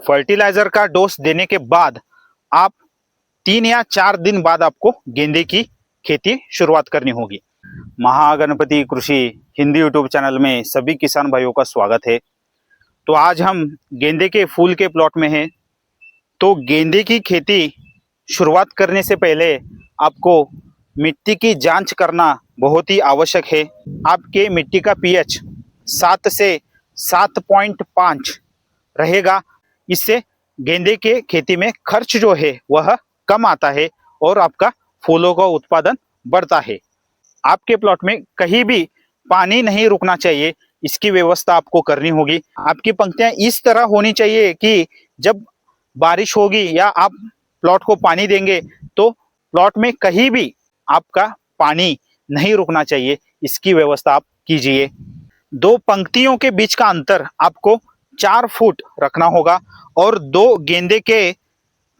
Fertiliser का dose देने के बाद आप 3 या 4 दिन बाद आपको गेंदे की खेती शुरुआत करनी होगी। महागणपति कृषि हिंदी यूट्यूब चैनल में सभी किसान भाइयों का स्वागत है। तो आज हम गेंदे के फूल के प्लॉट में हैं। तो गेंदे की खेती शुरुआत करने से पहले आपको मिट्टी की जांच करना बहुत ही आवश्यक है। आपके मिट्टी का पीएच 7 से 7.5 रहेगा। इससे गेंदे के खेती में खर्च जो है वह कम आता है और आपका फूलों का उत्पादन बढ़ता है। आपके प्लॉट में कहीं भी पानी नहीं रुकना चाहिए, इसकी व्यवस्था आपको करनी होगी। आपकी पंक्तियां इस तरह होनी चाहिए कि जब बारिश होगी या आप प्लॉट को पानी देंगे तो प्लॉट में कहीं भी आपका पानी नहीं रुकना चाहिए, इसकी व्यवस्था आप कीजिए। 2 पंक्तियों के बीच का अंतर आपको 4 फुट रखना होगा और 2 गेंदे के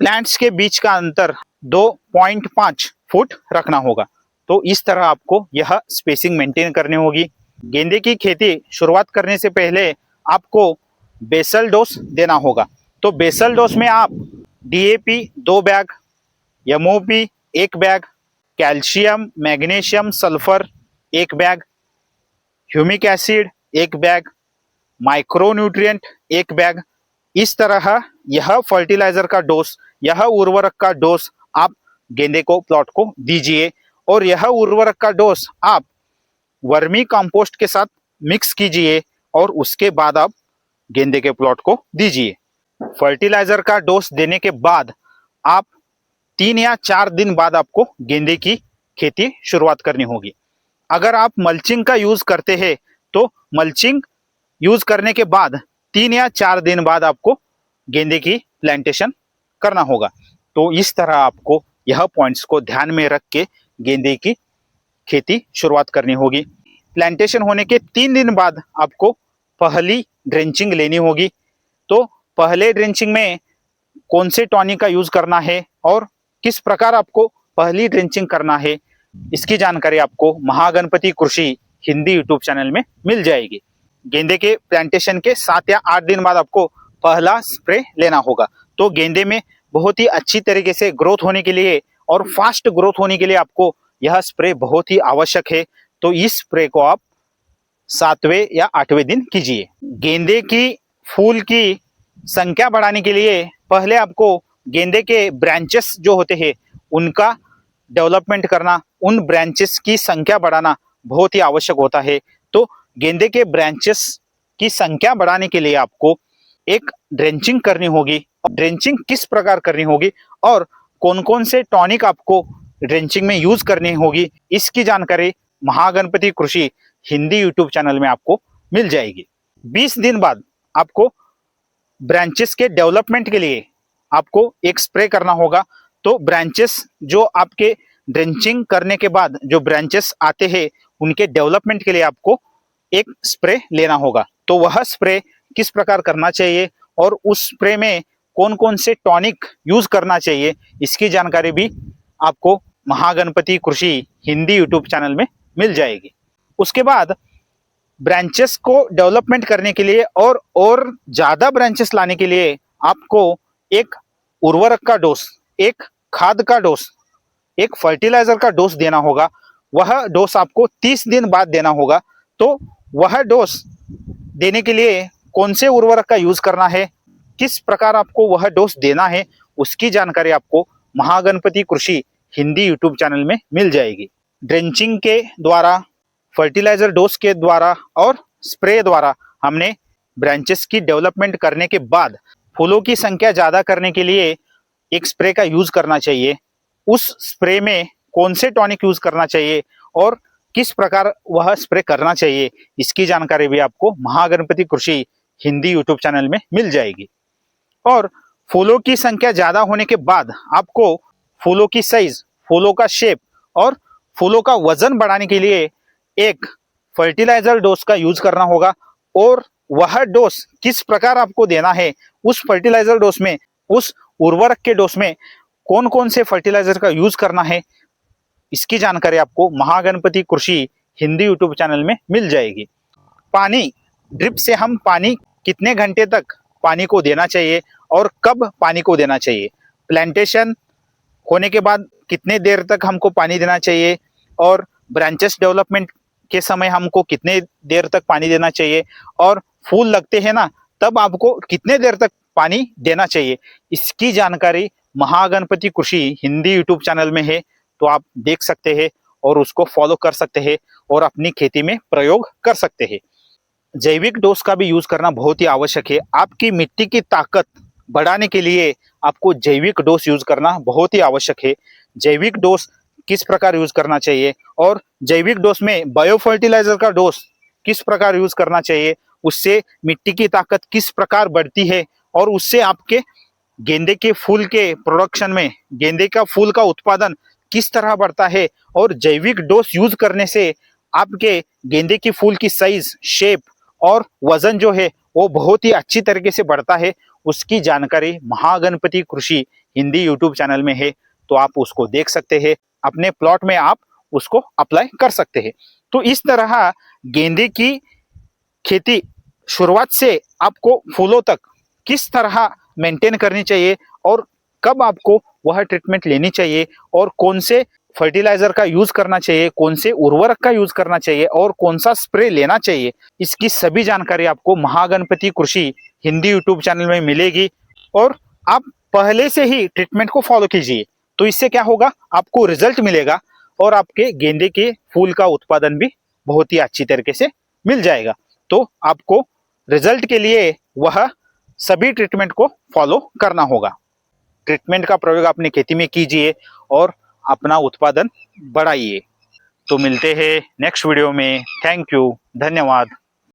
प्लांट्स के बीच का अंतर 2.5 फुट रखना होगा। तो इस तरह आपको यह स्पेसिंग मेंटेन करनी होगी। गेंदे की खेती शुरुआत करने से पहले आपको बेसल डोज देना होगा। तो बेसल डोज में आप DAP 2 bag, MOP 1 bag, calcium, magnesium, sulphur 1 bag, humic acid 1 bag, micronutrient 1 bag, इस तरह यह फर्टिलाइजर का डोज, यह उर्वरक का डोज आप गेंदे को प्लॉट को दीजिए। और यह उर्वरक का डोज आप वर्मी कंपोस्ट के साथ मिक्स कीजिए और उसके बाद आप गेंदे के प्लॉट को दीजिए। फर्टिलाइजर का डोज देने के बाद आप 3 या 4 दिन बाद आपको गेंदे की खेती शुरुआत करनी होगी। अगर आप मल्चिंग का यूज करते हैं तो मल्चिंग यूज करने के बाद 3 या 4 दिन बाद आपको गेंदे की प्लांटेशन करना होगा। तो इस तरह आपको यह पॉइंट्स को ध्यान में रख के गेंदे की खेती शुरुआत करनी होगी। प्लांटेशन होने के 3 दिन बाद आपको पहली ड्रेंचिंग लेनी होगी। तो पहले ड्रेंचिंग में कौन से टॉनिक का यूज करना है और किस प्रकार आपको पहली ड्रेंचिंग करना है, इसकी जानकारी आपको महागणपति कृषि हिंदी यूट्यूब चैनल में मिल जाएगी। गेंदे के प्लांटेशन के 7 या 8 दिन बाद आपको पहला स्प्रे लेना होगा। तो गेंदे में बहुत ही अच्छी तरीके से ग्रोथ होने के लिए और फास्ट ग्रोथ होने के लिए आपको यह स्प्रे बहुत ही आवश्यक है। तो इस स्प्रे को आप 7वें या 8वें दिन कीजिए। गेंदे की फूल की संख्या बढ़ाने के लिए पहले आपको गेंदे के ब्रांचेस जो होते हैं उनका डेवलपमेंट करना, उन ब्रांचेस की संख्या बढ़ाना बहुत ही आवश्यक होता है। तो गेंदे के ब्रांचेस की संख्या बढ़ाने के लिए आपको एक ड्रेंचिंग करनी होगी। ड्रेंचिंग किस प्रकार करनी होगी और कौन कौन से टॉनिक आपको ड्रेंचिंग में यूज करनी होगी, इसकी जानकारी महागणपति कृषि हिंदी यूट्यूब चैनल में आपको मिल जाएगी। 20 दिन बाद आपको ब्रांचेस के डेवलपमेंट के लिए आपको एक स्प्रे करना होगा। तो ब्रांचेस जो आपके ड्रेंचिंग करने के बाद जो ब्रांचेस आते हैं उनके डेवलपमेंट के लिए आपको एक स्प्रे लेना होगा। तो वह स्प्रे किस प्रकार करना चाहिए और उस स्प्रे में कौन कौन से टॉनिक यूज करना चाहिए, इसकी जानकारी भी आपको महागणपति कृषि हिंदी यूट्यूब चैनल में मिल जाएगी। उसके बाद ब्रांचेस को डेवलपमेंट करने के लिए और ज्यादा ब्रांचेस लाने के लिए आपको एक उर्वरक का डोज, एक खाद का डोज, एक फर्टिलाइजर का डोज देना होगा। वह डोज आपको 30 दिन बाद देना होगा। तो वह डोज देने के लिए कौन से उर्वरक का यूज करना है, किस प्रकार आपको वह डोज देना है, उसकी जानकारी आपको महागणपति कृषि हिंदी यूट्यूब चैनल में मिल जाएगी। ड्रेंचिंग के द्वारा, फर्टिलाइजर डोज के द्वारा और स्प्रे द्वारा हमने ब्रांचेस की डेवलपमेंट करने के बाद फूलों की संख्या ज्यादा करने के लिए एक स्प्रे का यूज करना चाहिए। उस स्प्रे में कौन से टॉनिक यूज करना चाहिए और किस प्रकार वह स्प्रे करना चाहिए, इसकी जानकारी भी आपको महागणपति कृषि हिंदी यूट्यूब चैनल में मिल जाएगी। और फूलों की संख्या ज्यादा होने के बाद आपको फूलों की साइज, फूलों का शेप और फूलों का वजन बढ़ाने के लिए एक फर्टिलाइजर डोज का यूज करना होगा। और वह डोज किस प्रकार आपको देना है, उस फर्टिलाइजर डोज में, उस उर्वरक के डोज में कौन कौन से फर्टिलाइजर का यूज करना है, इसकी जानकारी आपको महागणपति कृषि हिंदी यूट्यूब चैनल में मिल जाएगी। पानी ड्रिप से हम पानी कितने घंटे तक पानी को देना चाहिए और कब पानी को देना चाहिए, प्लांटेशन होने के बाद कितने देर तक हमको पानी देना चाहिए और ब्रांचेस डेवलपमेंट के समय हमको कितने देर तक पानी देना चाहिए और फूल लगते हैं ना तब आपको कितने देर तक पानी देना चाहिए, इसकी जानकारी महागणपति कृषि हिंदी यूट्यूब चैनल में है। तो आप देख सकते हैं और उसको फॉलो कर सकते हैं और अपनी खेती में प्रयोग कर सकते हैं। जैविक डोज का भी यूज करना बहुत ही आवश्यक है। आपकी मिट्टी की ताकत बढ़ाने के लिए आपको जैविक डोज यूज करना बहुत ही आवश्यक है। जैविक डोज किस प्रकार यूज करना चाहिए और जैविक डोज में बायो फर्टिलाइजर का डोज किस प्रकार यूज करना चाहिए, उससे मिट्टी की ताकत किस प्रकार बढ़ती है और उससे आपके गेंदे के फूल के प्रोडक्शन में, गेंदे का फूल का उत्पादन किस तरह बढ़ता है और जैविक डोज यूज करने से आपके गेंदे की फूल की साइज, शेप और वजन जो है वो बहुत ही अच्छी तरीके से बढ़ता है, उसकी जानकारी महागणपति कृषि हिंदी यूट्यूब चैनल में है। तो आप उसको देख सकते हैं, अपने प्लॉट में आप उसको अप्लाई कर सकते हैं। तो इस तरह गेंदे की खेती शुरुआत से आपको फूलों तक किस तरह मेंटेन करनी चाहिए और कब आपको वह ट्रीटमेंट लेनी चाहिए और कौन से फर्टिलाइजर का यूज करना चाहिए, कौन से उर्वरक का यूज करना चाहिए और कौन सा स्प्रे लेना चाहिए, इसकी सभी जानकारी आपको महागणपति कृषि हिंदी यूट्यूब चैनल में मिलेगी। और आप पहले से ही ट्रीटमेंट को फॉलो कीजिए, तो इससे क्या होगा, आपको रिजल्ट मिलेगा और आपके गेंदे के फूल का उत्पादन भी बहुत ही अच्छी तरीके से मिल जाएगा। तो आपको रिजल्ट के लिए वह सभी ट्रीटमेंट को फॉलो करना होगा। ट्रीटमेंट का प्रयोग अपनी खेती में कीजिए और अपना उत्पादन बढ़ाइए। तो मिलते हैं नेक्स्ट वीडियो में। थैंक यू, धन्यवाद।